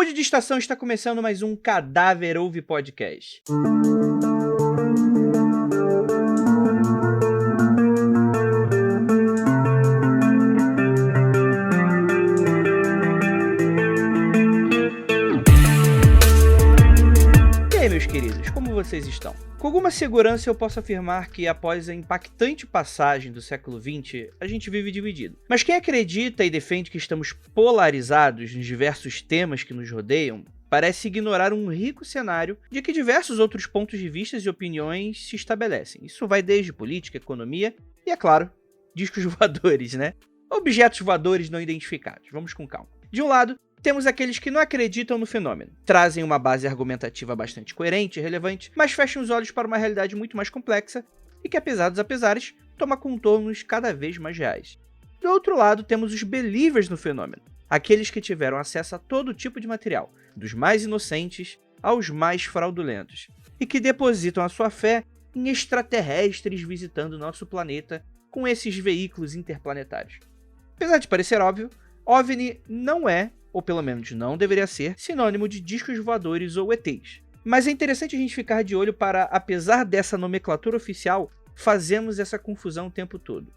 Saúde de estação, está começando mais um Cadáver Ouve Podcast. E aí, meus queridos, como vocês estão? Com alguma segurança eu posso afirmar que após a impactante passagem do século XX, a gente vive dividido. Mas quem acredita e defende que estamos polarizados nos diversos temas que nos rodeiam, parece ignorar um rico cenário de que diversos outros pontos de vista e opiniões se estabelecem. Isso vai desde política, economia e, é claro, discos voadores, né? Objetos voadores não identificados. Vamos com calma. De um lado, temos aqueles que não acreditam no fenômeno, trazem uma base argumentativa bastante coerente e relevante, mas fecham os olhos para uma realidade muito mais complexa e que, apesar dos apesares, toma contornos cada vez mais reais. Do outro lado, temos os believers no fenômeno, aqueles que tiveram acesso a todo tipo de material, dos mais inocentes aos mais fraudulentos, e que depositam a sua fé em extraterrestres visitando nosso planeta com esses veículos interplanetários. Apesar de parecer óbvio, OVNI não é, ou pelo menos não deveria ser, sinônimo de discos voadores ou ETs. Mas é interessante a gente ficar de olho para, apesar dessa nomenclatura oficial, fazemos essa confusão o tempo todo.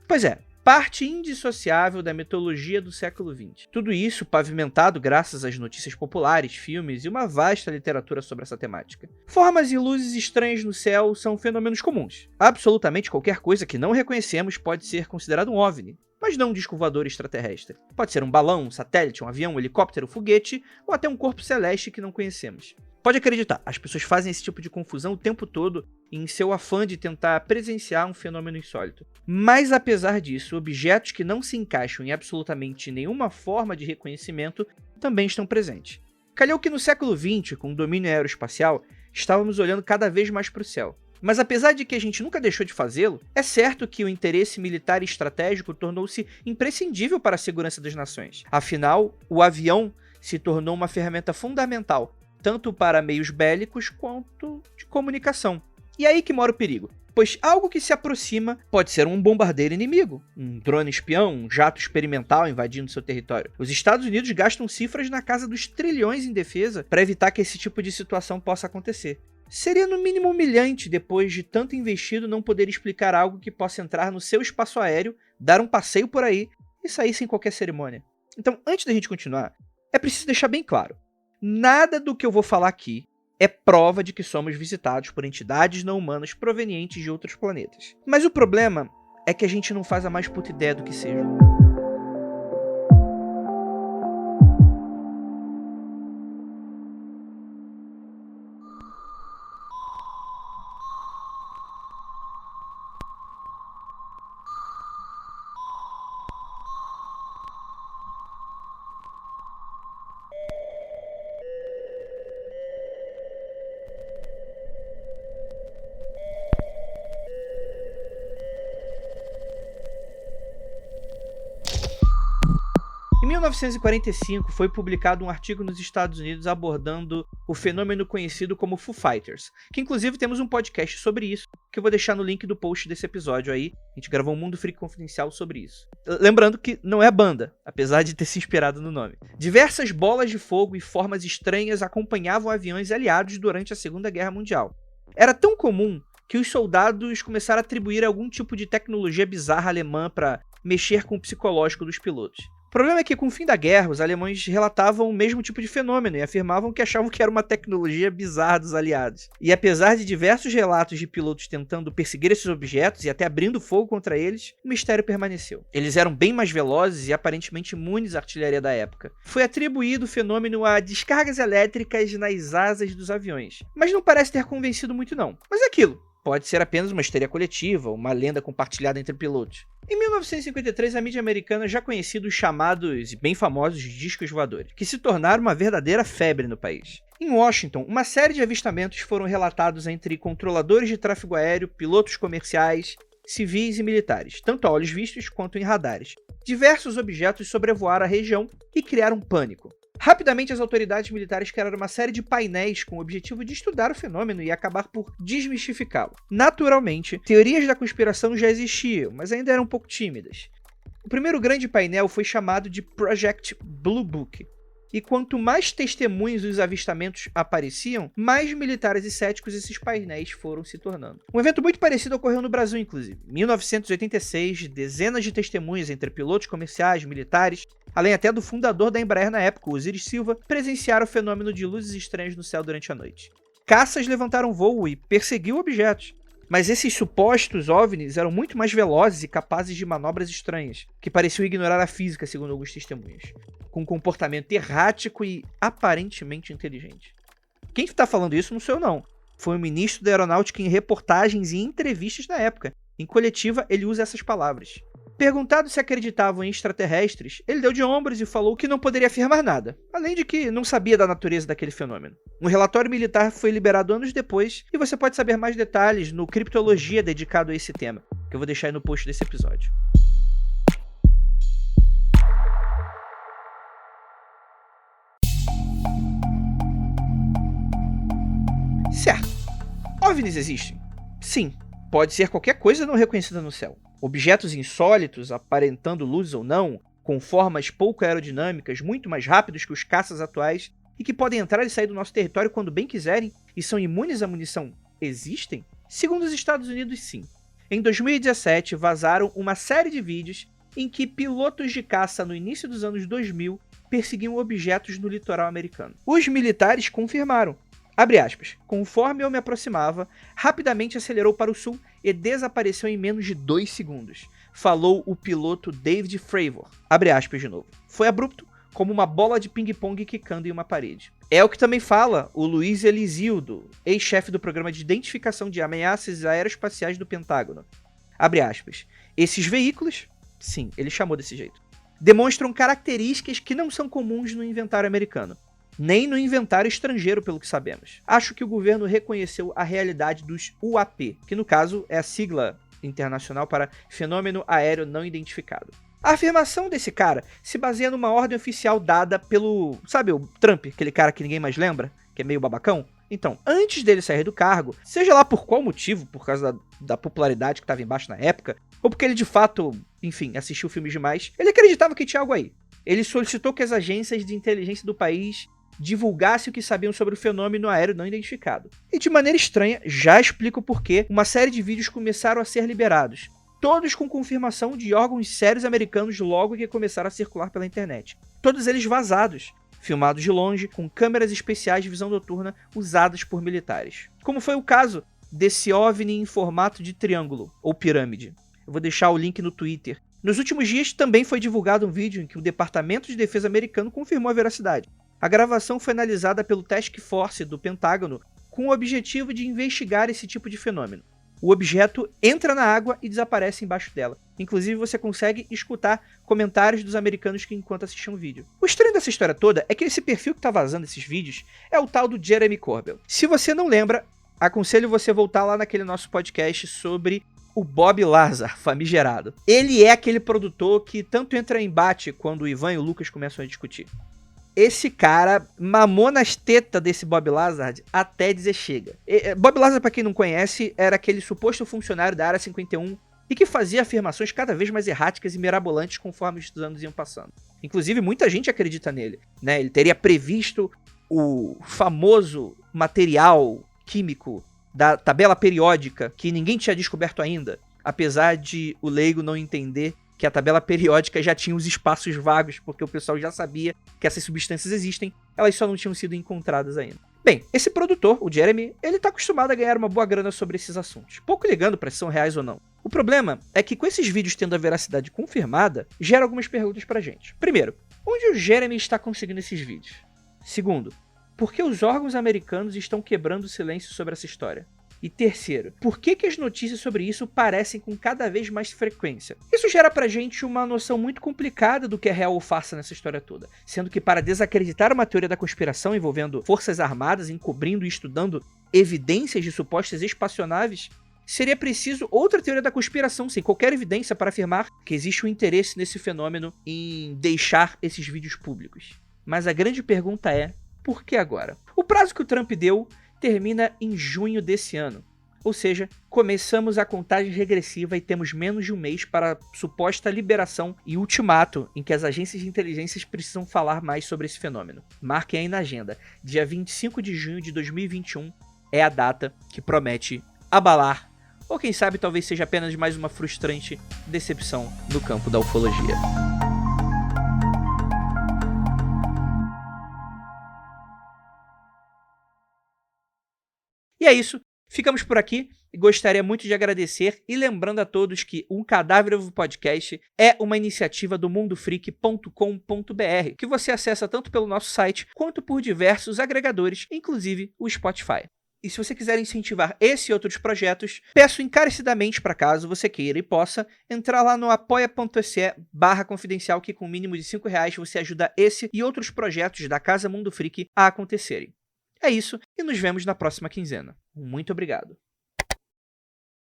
Pois é, parte indissociável da mitologia do século XX. Tudo isso pavimentado graças às notícias populares, filmes e uma vasta literatura sobre essa temática. Formas e luzes estranhas no céu são fenômenos comuns. Absolutamente qualquer coisa que não reconhecemos pode ser considerado um OVNI. Mas não um disco voador extraterrestre. Pode ser um balão, um satélite, um avião, um helicóptero, um foguete ou até um corpo celeste que não conhecemos. Pode acreditar, as pessoas fazem esse tipo de confusão o tempo todo em seu afã de tentar presenciar um fenômeno insólito. Mas apesar disso, objetos que não se encaixam em absolutamente nenhuma forma de reconhecimento também estão presentes. Calhou que no século XX, com o domínio aeroespacial, estávamos olhando cada vez mais para o céu. Mas apesar de que a gente nunca deixou de fazê-lo, é certo que o interesse militar e estratégico tornou-se imprescindível para a segurança das nações. Afinal, o avião se tornou uma ferramenta fundamental, tanto para meios bélicos quanto de comunicação. E aí que mora o perigo, pois algo que se aproxima pode ser um bombardeiro inimigo, um drone espião, um jato experimental invadindo seu território. Os Estados Unidos gastam cifras na casa dos trilhões em defesa para evitar que esse tipo de situação possa acontecer. Seria no mínimo humilhante, depois de tanto investido, não poder explicar algo que possa entrar no seu espaço aéreo, dar um passeio por aí e sair sem qualquer cerimônia. Então, antes da gente continuar, é preciso deixar bem claro, nada do que eu vou falar aqui é prova de que somos visitados por entidades não humanas provenientes de outros planetas. Mas o problema é que a gente não faz a mais puta ideia do que seja. Em 1945, foi publicado um artigo nos Estados Unidos abordando o fenômeno conhecido como Foo Fighters, que inclusive temos um podcast sobre isso, que eu vou deixar no link do post desse episódio aí. A gente gravou um Mundo Freak Confidencial sobre isso. Lembrando que não é banda, apesar de ter se inspirado no nome. Diversas bolas de fogo e formas estranhas acompanhavam aviões aliados durante a Segunda Guerra Mundial. Era tão comum que os soldados começaram a atribuir algum tipo de tecnologia bizarra alemã para mexer com o psicológico dos pilotos. O problema é que, com o fim da guerra, os alemães relatavam o mesmo tipo de fenômeno e afirmavam que achavam que era uma tecnologia bizarra dos aliados. E apesar de diversos relatos de pilotos tentando perseguir esses objetos e até abrindo fogo contra eles, o mistério permaneceu. Eles eram bem mais velozes e aparentemente imunes à artilharia da época. Foi atribuído o fenômeno a descargas elétricas nas asas dos aviões, mas não parece ter convencido muito não. Mas é aquilo. Pode ser apenas uma histeria coletiva, uma lenda compartilhada entre pilotos. Em 1953, a mídia americana já conhecia os chamados e bem famosos discos voadores, que se tornaram uma verdadeira febre no país. Em Washington, uma série de avistamentos foram relatados entre controladores de tráfego aéreo, pilotos comerciais, civis e militares, tanto a olhos vistos quanto em radares. Diversos objetos sobrevoaram a região e criaram pânico. Rapidamente, as autoridades militares criaram uma série de painéis com o objetivo de estudar o fenômeno e acabar por desmistificá-lo. Naturalmente, teorias da conspiração já existiam, mas ainda eram um pouco tímidas. O primeiro grande painel foi chamado de Project Blue Book. E quanto mais testemunhos dos avistamentos apareciam, mais militares e céticos esses painéis foram se tornando. Um evento muito parecido ocorreu no Brasil, inclusive. Em 1986, dezenas de testemunhas entre pilotos comerciais, militares, além até do fundador da Embraer na época, o Osiris Silva, presenciaram o fenômeno de luzes estranhas no céu durante a noite. Caças levantaram voo e perseguiam objetos. Mas esses supostos OVNIs eram muito mais velozes e capazes de manobras estranhas, que pareciam ignorar a física, segundo alguns testemunhas, com um comportamento errático e aparentemente inteligente. Quem está falando isso não sou eu, não. Foi o ministro da Aeronáutica em reportagens e entrevistas na época. Em coletiva, ele usa essas palavras. Perguntado se acreditavam em extraterrestres, ele deu de ombros e falou que não poderia afirmar nada, além de que não sabia da natureza daquele fenômeno. Um relatório militar foi liberado anos depois e você pode saber mais detalhes no Criptologia dedicado a esse tema, que eu vou deixar aí no post desse episódio. Certo. OVNIs existem? Sim. Pode ser qualquer coisa não reconhecida no céu. Objetos insólitos, aparentando luz ou não, com formas pouco aerodinâmicas, muito mais rápidos que os caças atuais, e que podem entrar e sair do nosso território quando bem quiserem, e são imunes à munição, existem? Segundo os Estados Unidos, sim. Em 2017, vazaram uma série de vídeos em que pilotos de caça no início dos anos 2000 perseguiam objetos no litoral americano. Os militares confirmaram. Abre aspas, conforme eu me aproximava, rapidamente acelerou para o sul e desapareceu em menos de 2 segundos. Falou o piloto David Fravor. Abre aspas de novo. Foi abrupto, como uma bola de ping-pong quicando em uma parede. É o que também fala o Luiz Elisildo, ex-chefe do programa de identificação de ameaças aeroespaciais do Pentágono. Abre aspas. Esses veículos, sim, ele chamou desse jeito, demonstram características que não são comuns no inventário americano. Nem no inventário estrangeiro, pelo que sabemos. Acho que o governo reconheceu a realidade dos UAP, que no caso é a sigla internacional para Fenômeno Aéreo Não Identificado. A afirmação desse cara se baseia numa ordem oficial dada pelo, sabe, o Trump, aquele cara que ninguém mais lembra, que é meio babacão? Então, antes dele sair do cargo, seja lá por qual motivo, por causa da popularidade que estava embaixo na época, ou porque ele de fato, enfim, assistiu filmes demais, ele acreditava que tinha algo aí. Ele solicitou que as agências de inteligência do país divulgasse o que sabiam sobre o fenômeno aéreo não identificado. E de maneira estranha, já explico por que uma série de vídeos começaram a ser liberados, todos com confirmação de órgãos sérios americanos logo que começaram a circular pela internet. Todos eles vazados, filmados de longe, com câmeras especiais de visão noturna usadas por militares. Como foi o caso desse OVNI em formato de triângulo, ou pirâmide. Eu vou deixar o link no Twitter. Nos últimos dias também foi divulgado um vídeo em que o Departamento de Defesa americano confirmou a veracidade. A gravação foi analisada pelo Task Force do Pentágono com o objetivo de investigar esse tipo de fenômeno. O objeto entra na água e desaparece embaixo dela. Inclusive, você consegue escutar comentários dos americanos que enquanto assistiam o vídeo. O estranho dessa história toda é que esse perfil que tá vazando esses vídeos é o tal do Jeremy Corbell. Se você não lembra, aconselho você voltar lá naquele nosso podcast sobre o Bob Lazar, famigerado. Ele é aquele produtor que tanto entra em embate quando o Ivan e o Lucas começam a discutir. Esse cara mamou nas tetas desse Bob Lazar até dizer chega. Bob Lazar, pra quem não conhece, era aquele suposto funcionário da Área 51 e que fazia afirmações cada vez mais erráticas e mirabolantes conforme os anos iam passando. Inclusive, muita gente acredita nele, né? Ele teria previsto o famoso material químico da tabela periódica que ninguém tinha descoberto ainda, apesar de o leigo não entender que a tabela periódica já tinha os espaços vagos, porque o pessoal já sabia que essas substâncias existem, elas só não tinham sido encontradas ainda. Bem, esse produtor, o Jeremy, ele tá acostumado a ganhar uma boa grana sobre esses assuntos, pouco ligando para se são reais ou não. O problema é que com esses vídeos tendo a veracidade confirmada, gera algumas perguntas pra gente. Primeiro, onde o Jeremy está conseguindo esses vídeos? Segundo, por que os órgãos americanos estão quebrando o silêncio sobre essa história? E terceiro, por que as notícias sobre isso parecem com cada vez mais frequência? Isso gera pra gente uma noção muito complicada do que é real ou farsa nessa história toda, sendo que para desacreditar uma teoria da conspiração envolvendo forças armadas encobrindo e estudando evidências de supostas espaçonaves, seria preciso outra teoria da conspiração, sem qualquer evidência para afirmar que existe um interesse nesse fenômeno em deixar esses vídeos públicos. Mas a grande pergunta é, por que agora? O prazo que o Trump deu termina em junho desse ano. Ou seja, começamos a contagem regressiva e temos menos de um mês para a suposta liberação e ultimato em que as agências de inteligência precisam falar mais sobre esse fenômeno. Marquem aí na agenda. Dia 25 de junho de 2021 é a data que promete abalar, ou quem sabe talvez seja apenas mais uma frustrante decepção no campo da ufologia. E é isso. Ficamos por aqui e gostaria muito de agradecer e lembrando a todos que Um Cadáver Vivo Podcast é uma iniciativa do mundofreak.com.br que você acessa tanto pelo nosso site quanto por diversos agregadores, inclusive o Spotify. E se você quiser incentivar esse e outros projetos, peço encarecidamente para caso você queira e possa entrar lá no apoia.se/confidencial que com o mínimo de R$5 você ajuda esse e outros projetos da Casa Mundo Freak a acontecerem. É isso, e nos vemos na próxima quinzena. Muito obrigado.